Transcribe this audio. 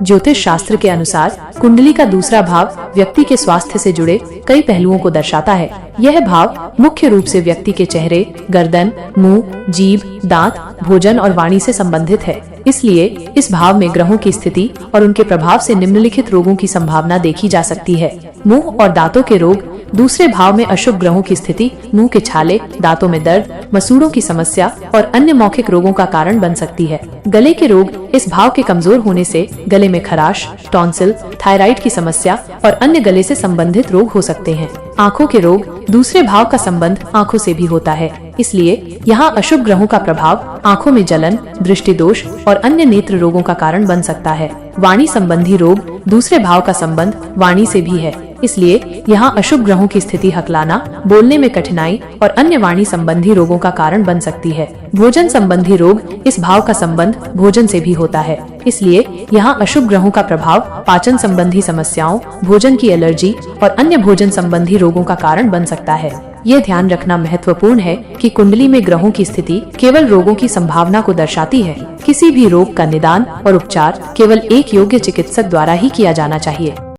ज्योतिष शास्त्र के अनुसार कुंडली का दूसरा भाव व्यक्ति के स्वास्थ्य से जुड़े कई पहलुओं को दर्शाता है। यह भाव मुख्य रूप से व्यक्ति के चेहरे, गर्दन, मुंह, जीभ, दांत, भोजन और वाणी से संबंधित है। इसलिए इस भाव में ग्रहों की स्थिति और उनके प्रभाव से निम्नलिखित रोगों की संभावना देखी जा सकती है। मुंह और दांतों के रोग। दूसरे भाव में अशुभ ग्रहों की स्थिति मुंह के छाले, दांतों में दर्द, मसूड़ों की समस्या और अन्य मौखिक रोगों का कारण बन सकती है। गले के रोग। इस भाव के कमजोर होने से गले में खराश, टॉन्सिल, थायराइड की समस्या और अन्य गले से संबंधित रोग हो सकते हैं। आंखों के रोग। दूसरे भाव का संबंध आंखों से भी होता है, इसलिए यहाँ अशुभ ग्रहों का प्रभाव आंखों में जलन, दृष्टि दोष और अन्य नेत्र रोगों का कारण बन सकता है। वाणी संबंधी रोग। दूसरे भाव का संबंध वाणी से भी है, इसलिए यहाँ अशुभ ग्रहों की स्थिति हकलाना, बोलने में कठिनाई और अन्य वाणी संबंधी रोगों का कारण बन सकती है। भोजन संबंधी रोग। इस भाव का संबंध भोजन से भी होता है, इसलिए यहाँ अशुभ ग्रहों का प्रभाव पाचन संबंधी समस्याओं, भोजन की एलर्जी और अन्य भोजन संबंधी रोगों का कारण बन सकता है। ये ध्यान रखना महत्वपूर्ण है कि कुंडली में ग्रहों की स्थिति केवल रोगों की संभावना को दर्शाती है। किसी भी रोग का निदान और उपचार केवल एक योग्य चिकित्सक द्वारा ही किया जाना चाहिए।